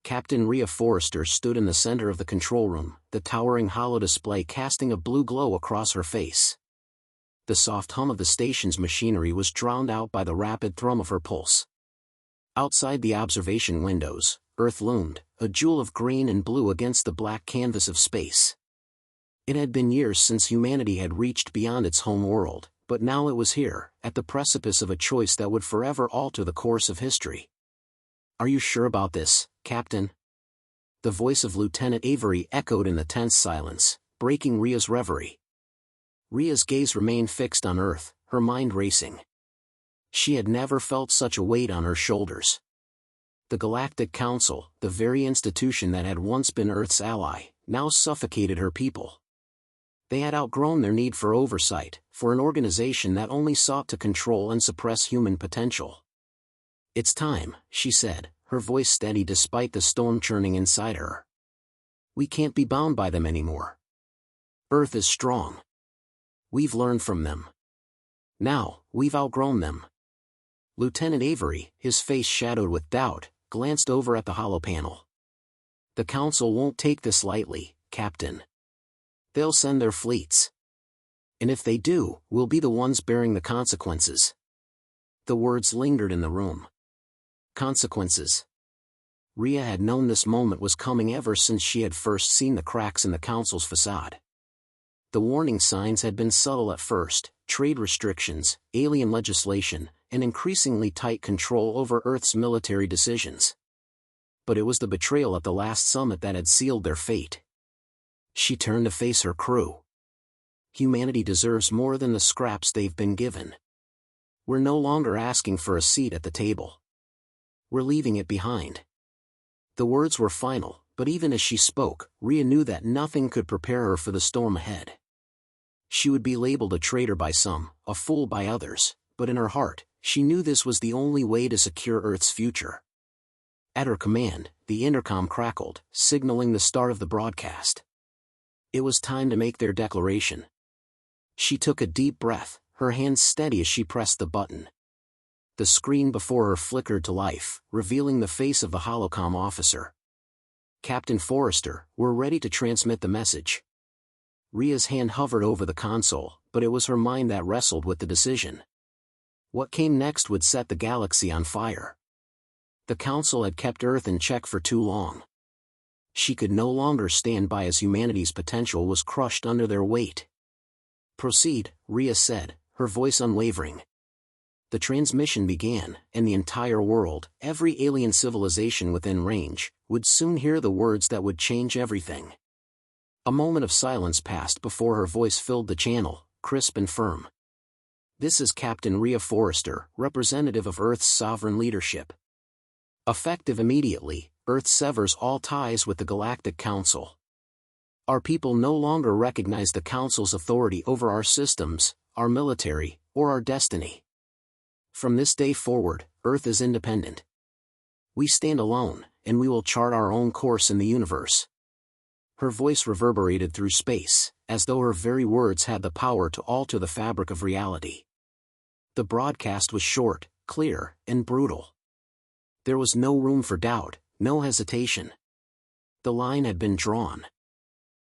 Captain Rhea Forrester stood in the center of the control room, the towering holodisplay casting a blue glow across her face. The soft hum of the station's machinery was drowned out by the rapid thrum of her pulse. Outside the observation windows, Earth loomed, a jewel of green and blue against the black canvas of space. It had been years since humanity had reached beyond its home world, but now it was here, at the precipice of a choice that would forever alter the course of history. "Are you sure about this, Captain?" The voice of Lieutenant Avery echoed in the tense silence, breaking Rhea's reverie. Rhea's gaze remained fixed on Earth, her mind racing. She had never felt such a weight on her shoulders. The Galactic Council, the very institution that had once been Earth's ally, now suffocated her people. They had outgrown their need for oversight, for an organization that only sought to control and suppress human potential. "It's time," she said, her voice steady despite the storm churning inside her. "We can't be bound by them anymore. Earth is strong. We've learned from them. Now, we've outgrown them." Lieutenant Avery, his face shadowed with doubt, glanced over at the holopanel. "The Council won't take this lightly, Captain. They'll send their fleets. And if they do, we'll be the ones bearing the consequences." The words lingered in the room. Consequences. Rhea had known this moment was coming ever since she had first seen the cracks in the Council's facade. The warning signs had been subtle at first: trade restrictions, alien legislation, and increasingly tight control over Earth's military decisions. But it was the betrayal at the last summit that had sealed their fate. She turned to face her crew. "Humanity deserves more than the scraps they've been given. We're no longer asking for a seat at the table. We're leaving it behind." The words were final, but even as she spoke, Rhea knew that nothing could prepare her for the storm ahead. She would be labeled a traitor by some, a fool by others, but in her heart, she knew this was the only way to secure Earth's future. At her command, the intercom crackled, signaling the start of the broadcast. It was time to make their declaration. She took a deep breath, her hands steady as she pressed the button. The screen before her flickered to life, revealing the face of the holocom officer. "Captain Forrester, we're ready to transmit the message." Rhea's hand hovered over the console, but it was her mind that wrestled with the decision. What came next would set the galaxy on fire. The Council had kept Earth in check for too long. She could no longer stand by as humanity's potential was crushed under their weight. "Proceed," Rhea said, her voice unwavering. The transmission began, and the entire world, every alien civilization within range, would soon hear the words that would change everything. A moment of silence passed before her voice filled the channel, crisp and firm. "This is Captain Rhea Forrester, representative of Earth's sovereign leadership. Effective immediately, Earth severs all ties with the Galactic Council. Our people no longer recognize the Council's authority over our systems, our military, or our destiny. From this day forward, Earth is independent. We stand alone, and we will chart our own course in the universe." Her voice reverberated through space, as though her very words had the power to alter the fabric of reality. The broadcast was short, clear, and brutal. There was no room for doubt, no hesitation. The line had been drawn.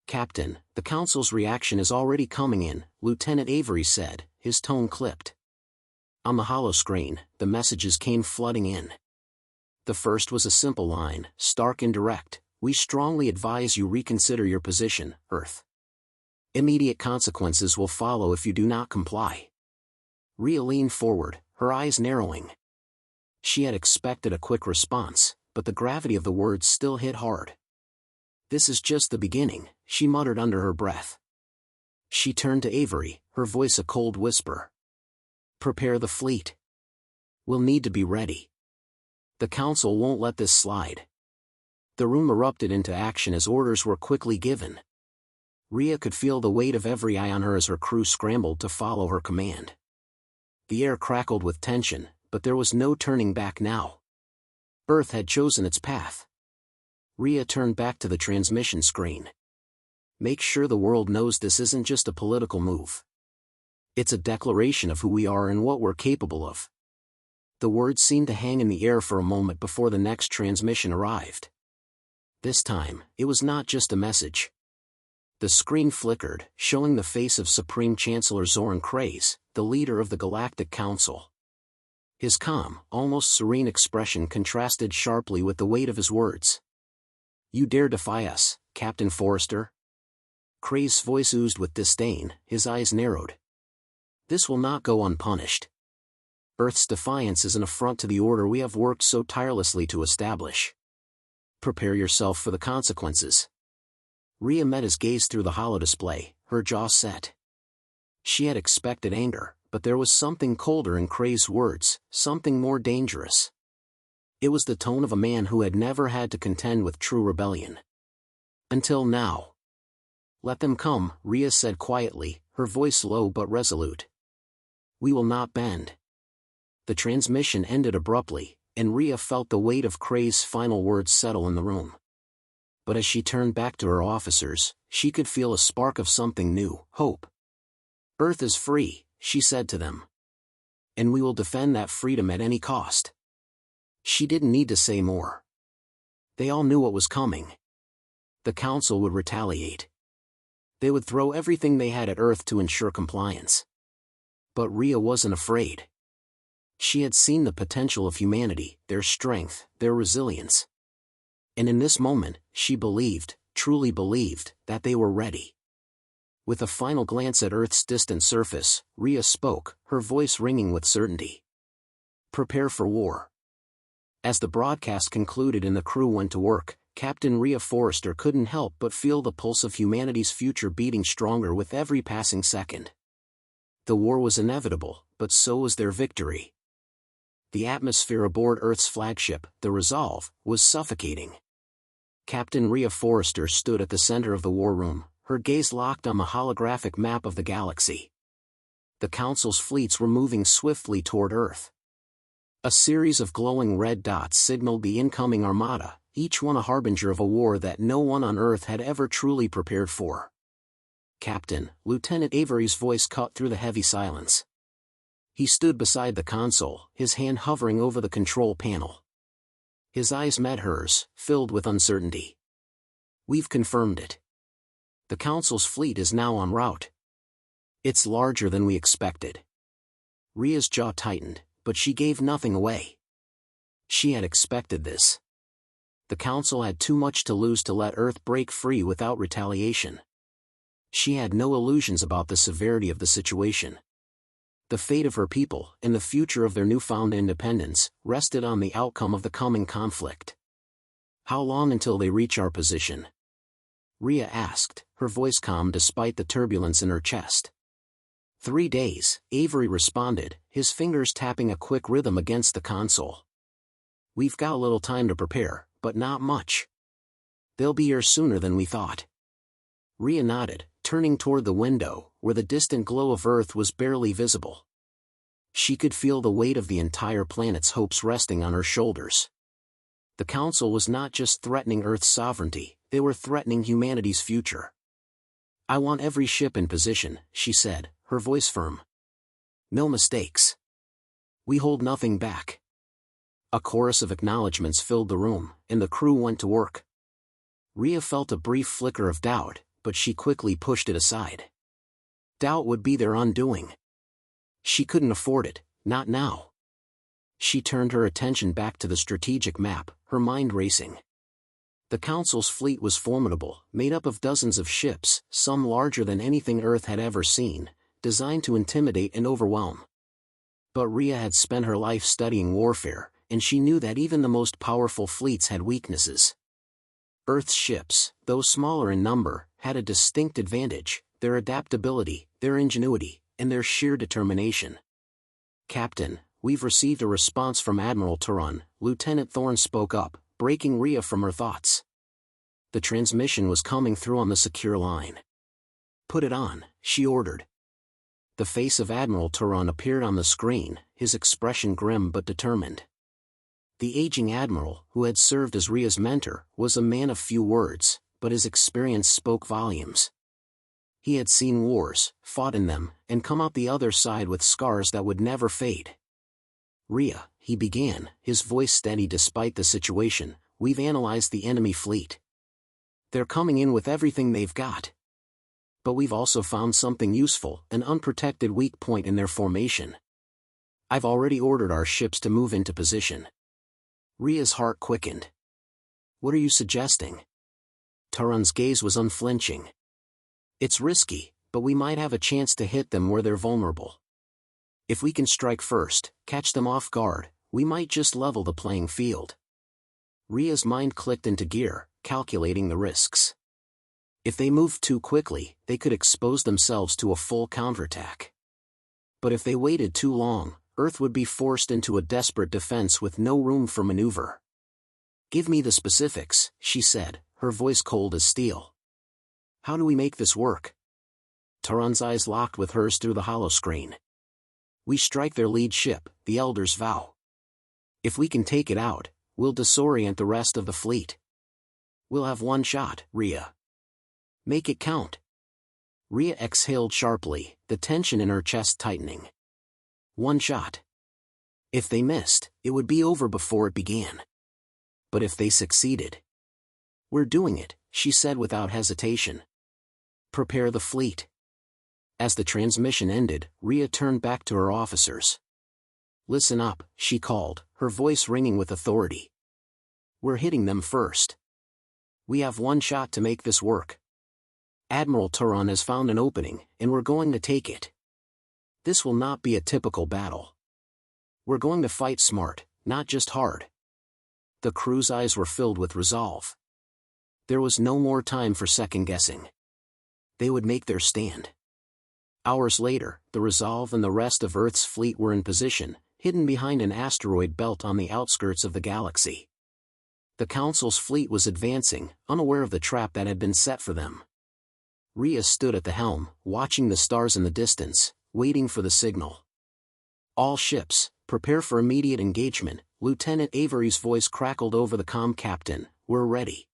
"Captain, the Council's reaction is already coming in," Lieutenant Avery said, his tone clipped. On the holoscreen, the messages came flooding in. The first was a simple line, stark and direct: "We strongly advise you reconsider your position, Earth. Immediate consequences will follow if you do not comply." Rhea leaned forward, her eyes narrowing. She had expected a quick response, but the gravity of the words still hit hard. "This is just the beginning," she muttered under her breath. She turned to Avery, her voice a cold whisper. "Prepare the fleet. We'll need to be ready. The Council won't let this slide." The room erupted into action as orders were quickly given. Rhea could feel the weight of every eye on her as her crew scrambled to follow her command. The air crackled with tension, but there was no turning back now. Earth had chosen its path. Rhea turned back to the transmission screen. "Make sure the world knows this isn't just a political move. It's a declaration of who we are and what we're capable of." The words seemed to hang in the air for a moment before the next transmission arrived. This time, it was not just a message. The screen flickered, showing the face of Supreme Chancellor Zoran Krays, the leader of the Galactic Council. His calm, almost serene expression contrasted sharply with the weight of his words. "You dare defy us, Captain Forrester?" Krays' voice oozed with disdain, his eyes narrowed. "This will not go unpunished. Earth's defiance is an affront to the order we have worked so tirelessly to establish. Prepare yourself for the consequences." Rhea met his gaze through the holodisplay, her jaw set. She had expected anger, but there was something colder in Krays' words, something more dangerous. It was the tone of a man who had never had to contend with true rebellion. Until now. "Let them come," Rhea said quietly, her voice low but resolute. "We will not bend." The transmission ended abruptly, and Rhea felt the weight of Krays' final words settle in the room. But as she turned back to her officers, she could feel a spark of something new, hope. "Earth is free," she said to them. "And we will defend that freedom at any cost." She didn't need to say more. They all knew what was coming. The Council would retaliate. They would throw everything they had at Earth to ensure compliance. But Rhea wasn't afraid. She had seen the potential of humanity, their strength, their resilience. And in this moment, she believed, truly believed, that they were ready. With a final glance at Earth's distant surface, Rhea spoke, her voice ringing with certainty. "Prepare for war." As the broadcast concluded and the crew went to work, Captain Rhea Forrester couldn't help but feel the pulse of humanity's future beating stronger with every passing second. The war was inevitable, but so was their victory. The atmosphere aboard Earth's flagship, the Resolve, was suffocating. Captain Rhea Forrester stood at the center of the war room, her gaze locked on the holographic map of the galaxy. The Council's fleets were moving swiftly toward Earth. A series of glowing red dots signaled the incoming armada, each one a harbinger of a war that no one on Earth had ever truly prepared for. "Captain," Lieutenant Avery's voice cut through the heavy silence. He stood beside the console, his hand hovering over the control panel. His eyes met hers, filled with uncertainty. "We've confirmed it. The Council's fleet is now en route. It's larger than we expected." Rhea's jaw tightened, but she gave nothing away. She had expected this. The Council had too much to lose to let Earth break free without retaliation. She had no illusions about the severity of the situation. The fate of her people, and the future of their newfound independence, rested on the outcome of the coming conflict. "How long until they reach our position?" Rhea asked, her voice calm despite the turbulence in her chest. 3 days, Avery responded, his fingers tapping a quick rhythm against the console. "We've got a little time to prepare, but not much. They'll be here sooner than we thought." Rhea nodded, turning toward the window, where the distant glow of Earth was barely visible. She could feel the weight of the entire planet's hopes resting on her shoulders. The Council was not just threatening Earth's sovereignty, they were threatening humanity's future. "I want every ship in position," she said, her voice firm. "No mistakes. We hold nothing back." A chorus of acknowledgments filled the room, and the crew went to work. Rhea felt a brief flicker of doubt, but she quickly pushed it aside. Doubt would be their undoing. She couldn't afford it, not now. She turned her attention back to the strategic map, her mind racing. The Council's fleet was formidable, made up of dozens of ships, some larger than anything Earth had ever seen, designed to intimidate and overwhelm. But Rhea had spent her life studying warfare, and she knew that even the most powerful fleets had weaknesses. Earth's ships, though smaller in number, had a distinct advantage: their adaptability, their ingenuity, and their sheer determination. "Captain, we've received a response from Admiral Turan," Lieutenant Thorne spoke up, breaking Rhea from her thoughts. The transmission was coming through on the secure line. "Put it on," she ordered. The face of Admiral Turan appeared on the screen, his expression grim but determined. The aging admiral, who had served as Rhea's mentor, was a man of few words, but his experience spoke volumes. He had seen wars, fought in them, and come out the other side with scars that would never fade. "Rhea," he began, his voice steady despite the situation, "we've analyzed the enemy fleet. They're coming in with everything they've got. But we've also found something useful, an unprotected weak point in their formation. I've already ordered our ships to move into position. Rhea's heart quickened. What are you suggesting? Turan's gaze was unflinching. It's risky, but we might have a chance to hit them where they're vulnerable. If we can strike first, catch them off guard, we might just level the playing field. Rhea's mind clicked into gear, calculating the risks. If they moved too quickly, they could expose themselves to a full counterattack. But if they waited too long, Earth would be forced into a desperate defense with no room for maneuver. Give me the specifics, she said, her voice cold as steel. How do we make this work? Turan's eyes locked with hers through the holoscreen. We strike their lead ship, the Elder's Vow. If we can take it out, we'll disorient the rest of the fleet. We'll have one shot, Rhea. Make it count. Rhea exhaled sharply, the tension in her chest tightening. One shot. If they missed, it would be over before it began. But if they succeeded? We're doing it, she said without hesitation. Prepare the fleet. As the transmission ended, Rhea turned back to her officers. Listen up, she called, her voice ringing with authority. We're hitting them first. We have one shot to make this work. Admiral Turan has found an opening, and we're going to take it. This will not be a typical battle. We're going to fight smart, not just hard. The crew's eyes were filled with resolve. There was no more time for second-guessing. They would make their stand. Hours later, the Resolve and the rest of Earth's fleet were in position, hidden behind an asteroid belt on the outskirts of the galaxy. The Council's fleet was advancing, unaware of the trap that had been set for them. Rhea stood at the helm, watching the stars in the distance, waiting for the signal. All ships, prepare for immediate engagement, Lieutenant Avery's voice crackled over the comm captain, we're ready.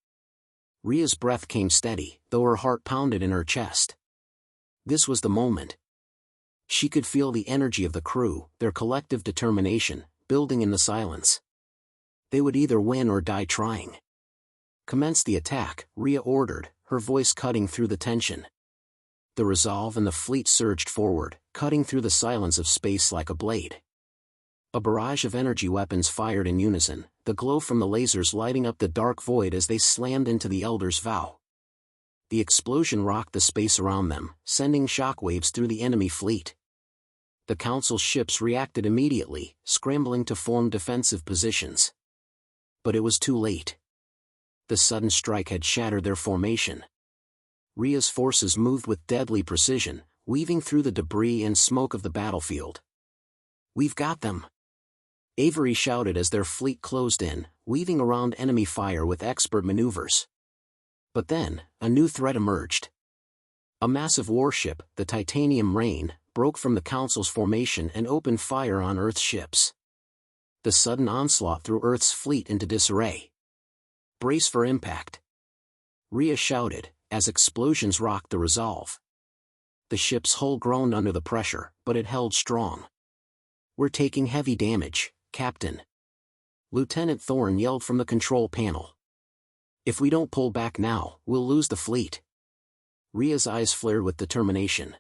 Rhea's breath came steady, though her heart pounded in her chest. This was the moment. She could feel the energy of the crew, their collective determination, building in the silence. They would either win or die trying. Commence the attack, Rhea ordered, her voice cutting through the tension. The Resolve and the fleet surged forward, cutting through the silence of space like a blade. A barrage of energy weapons fired in unison, the glow from the lasers lighting up the dark void as they slammed into the Elder's Vow. The explosion rocked the space around them, sending shockwaves through the enemy fleet. The Council's ships reacted immediately, scrambling to form defensive positions. But it was too late. The sudden strike had shattered their formation. Rhea's forces moved with deadly precision, weaving through the debris and smoke of the battlefield. We've got them! Avery shouted as their fleet closed in, weaving around enemy fire with expert maneuvers. But then, a new threat emerged. A massive warship, the Titanium Rain, broke from the Council's formation and opened fire on Earth's ships. The sudden onslaught threw Earth's fleet into disarray. Brace for impact! Rhea shouted, as explosions rocked the Resolve. The ship's hull groaned under the pressure, but it held strong. We're taking heavy damage, Captain. Lieutenant Thorne yelled from the control panel. If we don't pull back now, we'll lose the fleet. Rhea's eyes flared with determination.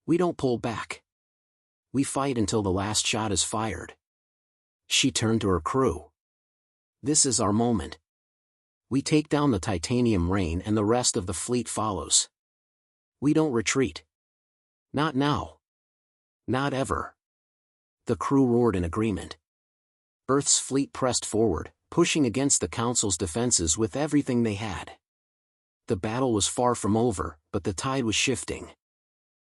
We don't pull back. We fight until the last shot is fired. She turned to her crew. This is our moment. We take down the Titanium Rain and the rest of the fleet follows. We don't retreat. Not now. Not ever. The crew roared in agreement. Earth's fleet pressed forward, pushing against the Council's defenses with everything they had. The battle was far from over, but the tide was shifting.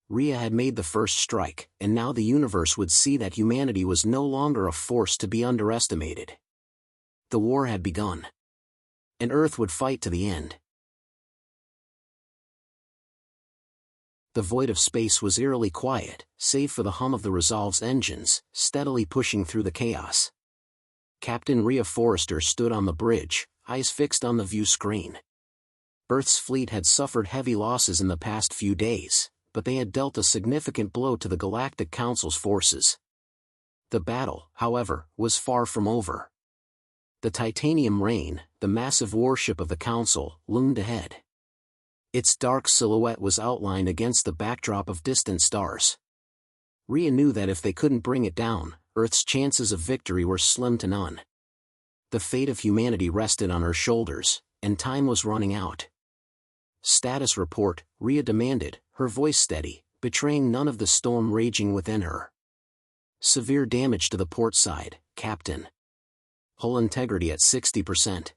Rhea had made the first strike, and now the universe would see that humanity was no longer a force to be underestimated. The war had begun. And Earth would fight to the end. The void of space was eerily quiet, save for the hum of the Resolve's engines, steadily pushing through the chaos. Captain Rhea Forrester stood on the bridge, eyes fixed on the view screen. Earth's fleet had suffered heavy losses in the past few days, but they had dealt a significant blow to the Galactic Council's forces. The battle, however, was far from over. The Titanium Rain, the the massive warship of the Council, loomed ahead. Its dark silhouette was outlined against the backdrop of distant stars. Rhea knew that if they couldn't bring it down, Earth's chances of victory were slim to none. The fate of humanity rested on her shoulders, and time was running out. "Status report," Rhea demanded, her voice steady, betraying none of the storm raging within her. "Severe damage to the port side, Captain. Hull integrity at 60%.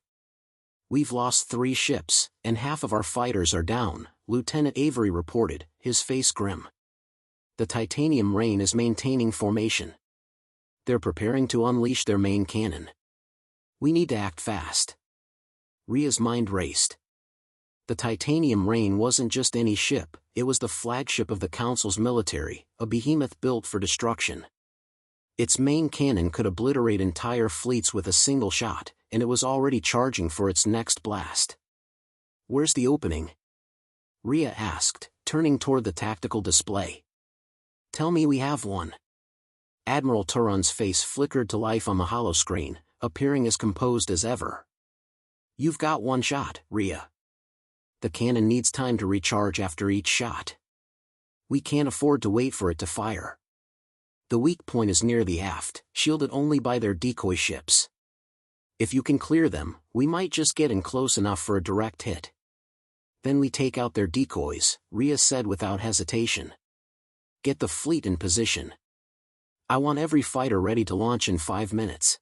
We've lost 3 ships, and half of our fighters are down," Lieutenant Avery reported, his face grim. "The titanium rain is maintaining formation. They're preparing to unleash their main cannon. We need to act fast." Rhea's mind raced. The titanium rain wasn't just any ship, it was the flagship of the Council's military, a behemoth built for destruction. Its main cannon could obliterate entire fleets with a single shot, and it was already charging for its next blast. "Where's the opening?" Rhea asked, turning toward the tactical display. "Tell me we have one." Admiral Turan's face flickered to life on the holoscreen, appearing as composed as ever. "You've got one shot, Rhea. The cannon needs time to recharge after each shot. We can't afford to wait for it to fire. The weak point is near the aft, shielded only by their decoy ships. If you can clear them, we might just get in close enough for a direct hit. Then we take out their decoys," Rhea said without hesitation. "Get the fleet in position. I want every fighter ready to launch in 5 minutes."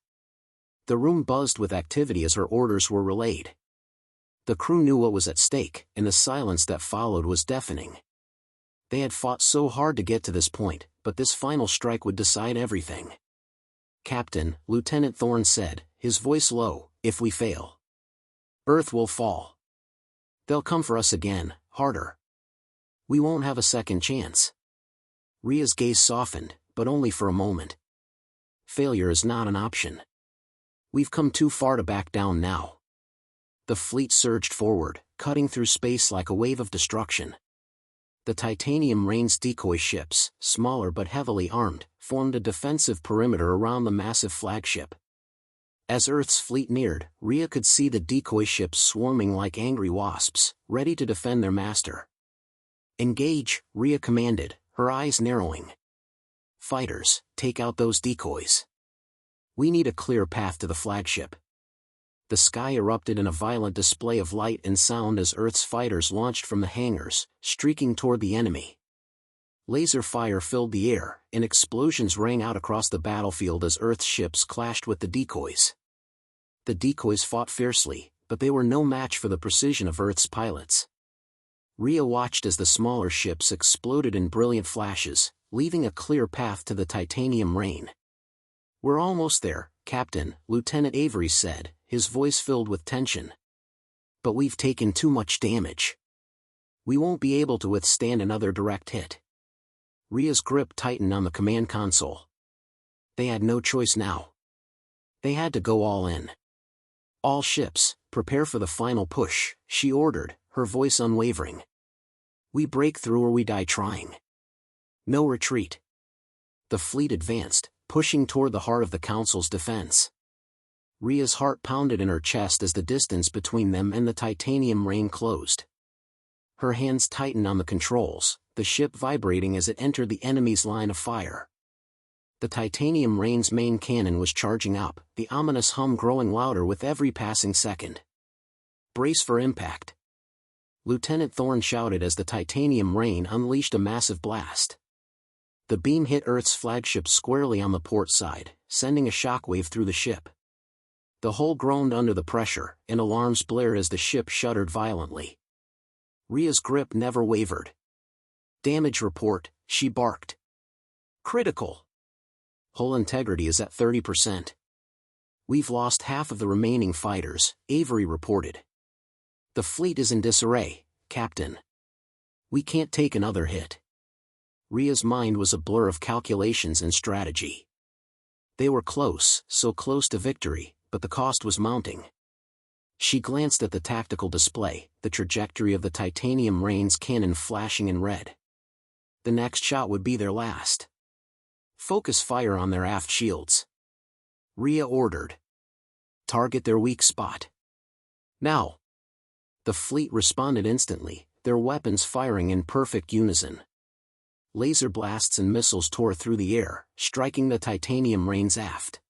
The room buzzed with activity as her orders were relayed. The crew knew what was at stake, and the silence that followed was deafening. They had fought so hard to get to this point, but this final strike would decide everything. "Captain," Lieutenant Thorne said, his voice low, "if we fail, Earth will fall. They'll come for us again, harder. We won't have a second chance." Rhea's gaze softened, but only for a moment. "Failure is not an option. We've come too far to back down now." The fleet surged forward, cutting through space like a wave of destruction. The titanium rain's decoy ships, smaller but heavily armed, formed a defensive perimeter around the massive flagship. As Earth's fleet neared, Rhea could see the decoy ships swarming like angry wasps, ready to defend their master. "Engage," Rhea commanded, her eyes narrowing. "Fighters, take out those decoys. We need a clear path to the flagship." The sky erupted in a violent display of light and sound as Earth's fighters launched from the hangars, streaking toward the enemy. Laser fire filled the air, and explosions rang out across the battlefield as Earth's ships clashed with the decoys. The decoys fought fiercely, but they were no match for the precision of Earth's pilots. Rhea watched as the smaller ships exploded in brilliant flashes, leaving a clear path to the titanium rain. "We're almost there, Captain," Lieutenant Avery said, his voice filled with tension. "But we've taken too much damage. We won't be able to withstand another direct hit." Rhea's grip tightened on the command console. They had no choice now. They had to go all in. "All ships, prepare for the final push," she ordered, her voice unwavering. "We break through or we die trying. No retreat." The fleet advanced, pushing toward the heart of the Council's defense. Rhea's heart pounded in her chest as the distance between them and the titanium rain closed. Her hands tightened on the controls, the ship vibrating as it entered the enemy's line of fire. The titanium rain's main cannon was charging up, the ominous hum growing louder with every passing second. "Brace for impact," Lieutenant Thorne shouted as the titanium rain unleashed a massive blast. The beam hit Earth's flagship squarely on the port side, sending a shockwave through the ship. The hull groaned under the pressure, and alarms blared as the ship shuddered violently. Rhea's grip never wavered. "Damage report," she barked. "Critical. Hull integrity is at 30%. We've lost half of the remaining fighters," Avery reported. "The fleet is in disarray, Captain. We can't take another hit." Rhea's mind was a blur of calculations and strategy. They were close, so close to victory, but the cost was mounting. She glanced at the tactical display, the trajectory of the titanium rain's cannon flashing in red. The next shot would be their last. "Focus fire on their aft shields," Rhea ordered. "Target their weak spot. Now. The fleet responded instantly, their weapons firing in perfect unison. Laser blasts and missiles tore through the air, striking the titanium rains aft.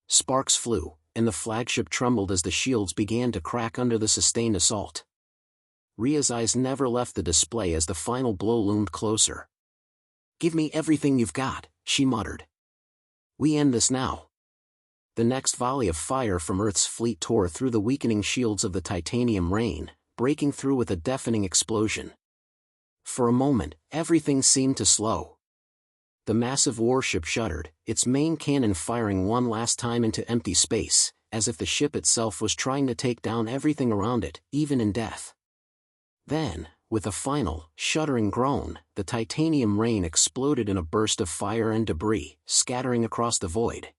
Sparks flew, and the flagship trembled as the shields began to crack under the sustained assault. Rhea's eyes never left the display as the final blow loomed closer. "Give me everything you've got," she muttered. "We end this now." The next volley of fire from Earth's fleet tore through the weakening shields of the titanium rain, breaking through with a deafening explosion. For a moment, everything seemed to slow. The massive warship shuddered, its main cannon firing one last time into empty space, as if the ship itself was trying to take down everything around it, even in death. Then, with a final, shuddering groan, the titanium rain exploded in a burst of fire and debris, scattering across the void.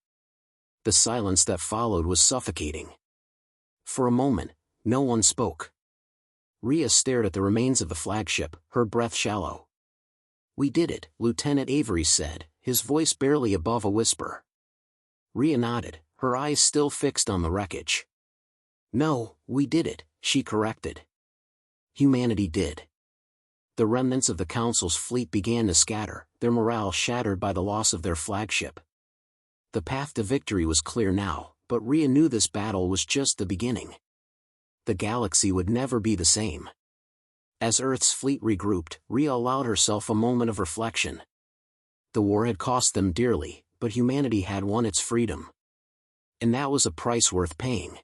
The silence that followed was suffocating. For a moment, no one spoke. Rhea stared at the remains of the flagship, her breath shallow. "We did it," Lieutenant Avery said, his voice barely above a whisper. Rhea nodded, her eyes still fixed on the wreckage. "No, we did it," she corrected. "Humanity did." The remnants of the Council's fleet began to scatter, their morale shattered by the loss of their flagship. The path to victory was clear now, but Rhea knew this battle was just the beginning. The galaxy would never be the same. As Earth's fleet regrouped, Rhea allowed herself a moment of reflection. The war had cost them dearly, but humanity had won its freedom. And that was a price worth paying.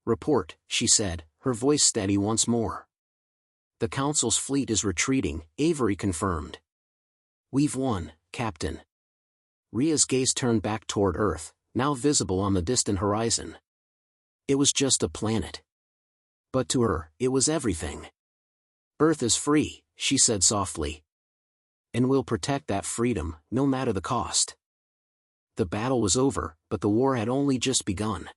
"Report," she said, her voice steady once more. "The Council's fleet is retreating," Avery confirmed. "We've won, Captain." Rhea's gaze turned back toward Earth, now visible on the distant horizon. It was just a planet. But to her, it was everything. "Earth is free," she said softly. "And we'll protect that freedom, no matter the cost." The battle was over, but the war had only just begun.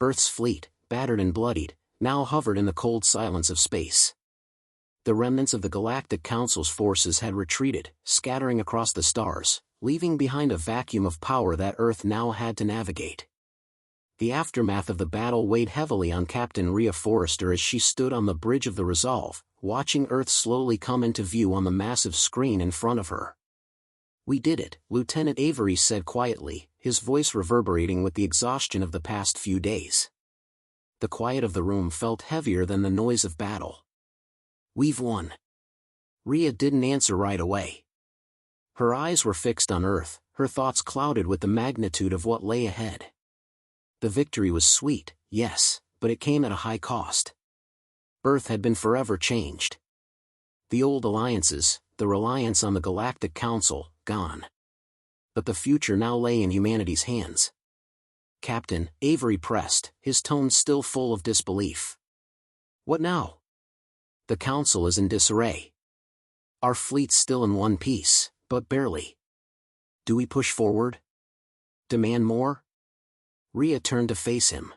Earth's fleet, battered and bloodied, now hovered in the cold silence of space. The remnants of the Galactic Council's forces had retreated, scattering across the stars, leaving behind a vacuum of power that Earth now had to navigate. The aftermath of the battle weighed heavily on Captain Rhea Forrester as she stood on the bridge of the Resolve, watching Earth slowly come into view on the massive screen in front of her. "We did it," Lieutenant Avery said quietly, his voice reverberating with the exhaustion of the past few days. The quiet of the room felt heavier than the noise of battle. "We've won." Rhea didn't answer right away. Her eyes were fixed on Earth, her thoughts clouded with the magnitude of what lay ahead. The victory was sweet, yes, but it came at a high cost. Earth had been forever changed. The old alliances, the reliance on the Galactic Council, gone. But the future now lay in humanity's hands. "Captain," Avery pressed, his tone still full of disbelief. "What now?" "The Council is in disarray. Our fleet's still in one piece, but barely. Do we push forward? Demand more?" Rhea turned to face him.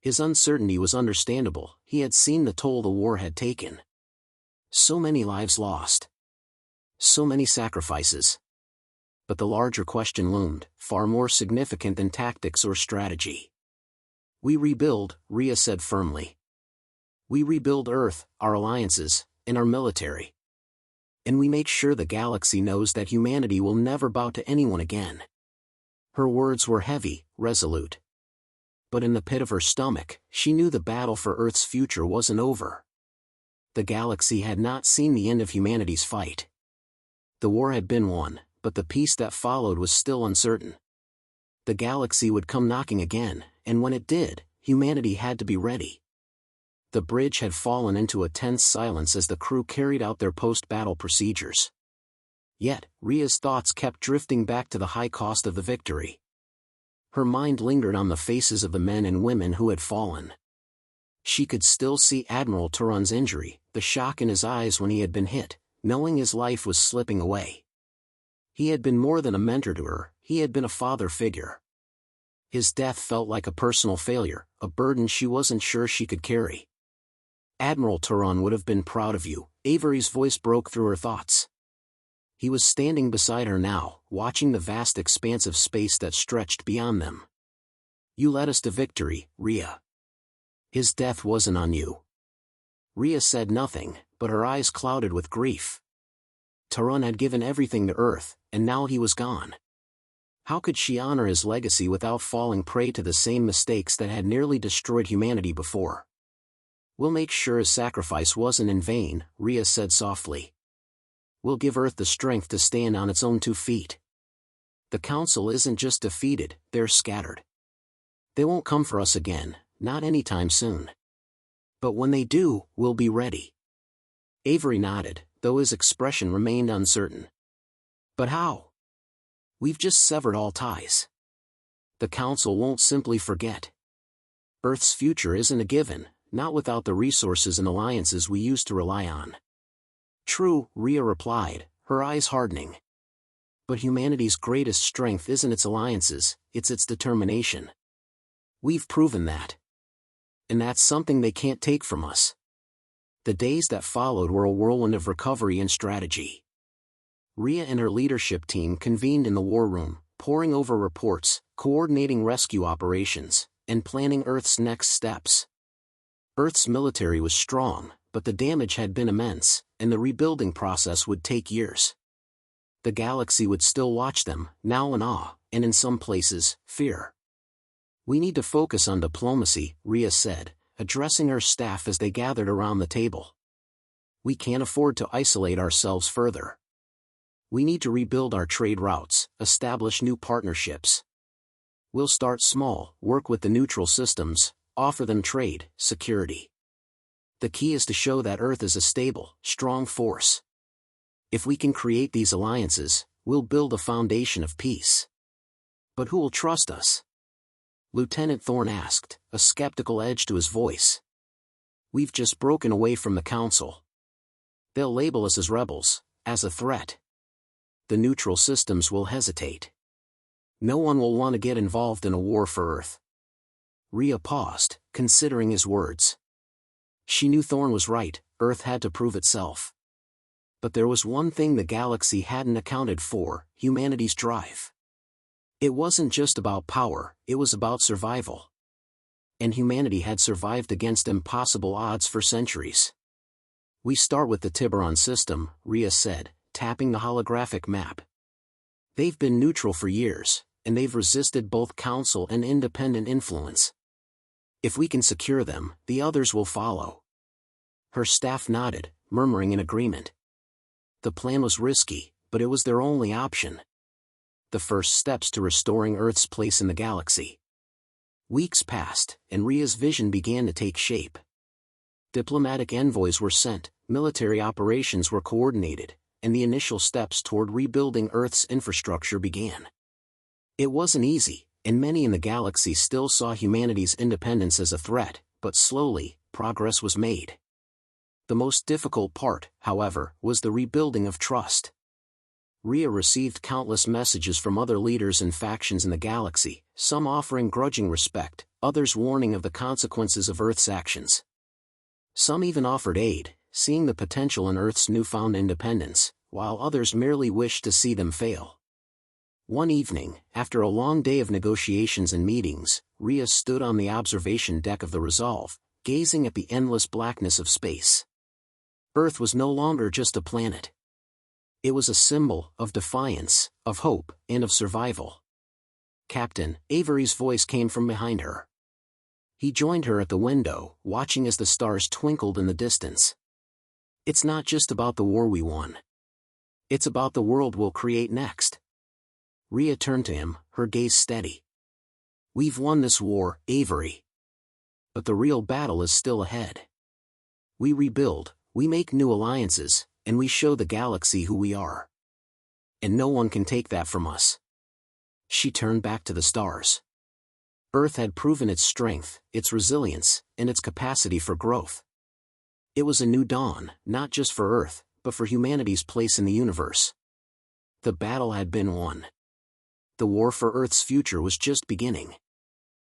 His uncertainty was understandable, he had seen the toll the war had taken. So many lives lost. So many sacrifices. But the larger question loomed, far more significant than tactics or strategy. "We rebuild," Rhea said firmly. "We rebuild Earth, our alliances, and our military. And we make sure the galaxy knows that humanity will never bow to anyone again." Her words were heavy, resolute. But in the pit of her stomach, she knew the battle for Earth's future wasn't over. The galaxy had not seen the end of humanity's fight. The war had been won, but the peace that followed was still uncertain. The galaxy would come knocking again, and when it did, humanity had to be ready. The bridge had fallen into a tense silence as the crew carried out their post-battle procedures. Yet, Rhea's thoughts kept drifting back to the high cost of the victory. Her mind lingered on the faces of the men and women who had fallen. She could still see Admiral Turan's injury, the shock in his eyes when he had been hit, knowing his life was slipping away. He had been more than a mentor to her, he had been a father figure. His death felt like a personal failure, a burden she wasn't sure she could carry. "Admiral Turan would have been proud of you," Avery's voice broke through her thoughts. He was standing beside her now, watching the vast expanse of space that stretched beyond them. "You led us to victory, Rhea. His death wasn't on you. Rhea said nothing, but her eyes clouded with grief. Tarun had given everything to Earth, and now he was gone. How could she honor his legacy without falling prey to the same mistakes that had nearly destroyed humanity before? We'll make sure his sacrifice wasn't in vain, Rhea said softly. We'll give Earth the strength to stand on its own 2 feet. The Council isn't just defeated, they're scattered. They won't come for us again, not anytime soon. But when they do, we'll be ready. Avery nodded, though his expression remained uncertain. But how? We've just severed all ties. The Council won't simply forget. Earth's future isn't a given, not without the resources and alliances we used to rely on. True, Rhea replied, her eyes hardening. But humanity's greatest strength isn't its alliances, it's its determination. We've proven that. And that's something they can't take from us. The days that followed were a whirlwind of recovery and strategy. Rhea and her leadership team convened in the war room, poring over reports, coordinating rescue operations, and planning Earth's next steps. Earth's military was strong, but the damage had been immense, and the rebuilding process would take years. The galaxy would still watch them, now in awe, and in some places, fear. We need to focus on diplomacy, Rhea said, addressing her staff as they gathered around the table. We can't afford to isolate ourselves further. We need to rebuild our trade routes, establish new partnerships. We'll start small, work with the neutral systems, offer them trade, security. The key is to show that Earth is a stable, strong force. If we can create these alliances, we'll build a foundation of peace. But who will trust us? Lieutenant Thorne asked, a skeptical edge to his voice. We've just broken away from the Council. They'll label us as rebels, as a threat. The neutral systems will hesitate. No one will want to get involved in a war for Earth. Rhea paused, considering his words. She knew Thorne was right, Earth had to prove itself. But there was one thing the galaxy hadn't accounted for, humanity's drive. It wasn't just about power, it was about survival. And humanity had survived against impossible odds for centuries. We start with the Tiburon system, Rhea said, tapping the holographic map. They've been neutral for years, and they've resisted both Council and independent influence. If we can secure them, the others will follow. Her staff nodded, murmuring in agreement. The plan was risky, but it was their only option. The first steps to restoring Earth's place in the galaxy. Weeks passed, and Rhea's vision began to take shape. Diplomatic envoys were sent, military operations were coordinated, and the initial steps toward rebuilding Earth's infrastructure began. It wasn't easy, and many in the galaxy still saw humanity's independence as a threat, but slowly, progress was made. The most difficult part, however, was the rebuilding of trust. Rhea received countless messages from other leaders and factions in the galaxy, some offering grudging respect, others warning of the consequences of Earth's actions. Some even offered aid, seeing the potential in Earth's newfound independence, while others merely wished to see them fail. One evening, after a long day of negotiations and meetings, Rhea stood on the observation deck of the Resolve, gazing at the endless blackness of space. Earth was no longer just a planet. It was a symbol of defiance, of hope, and of survival. Captain, Avery's voice came from behind her. He joined her at the window, watching as the stars twinkled in the distance. It's not just about the war we won. It's about the world we'll create next. Rhea turned to him, her gaze steady. We've won this war, Avery. But the real battle is still ahead. We rebuild, we make new alliances, and we show the galaxy who we are. And no one can take that from us. She turned back to the stars. Earth had proven its strength, its resilience, and its capacity for growth. It was a new dawn, not just for Earth, but for humanity's place in the universe. The battle had been won. The war for Earth's future was just beginning.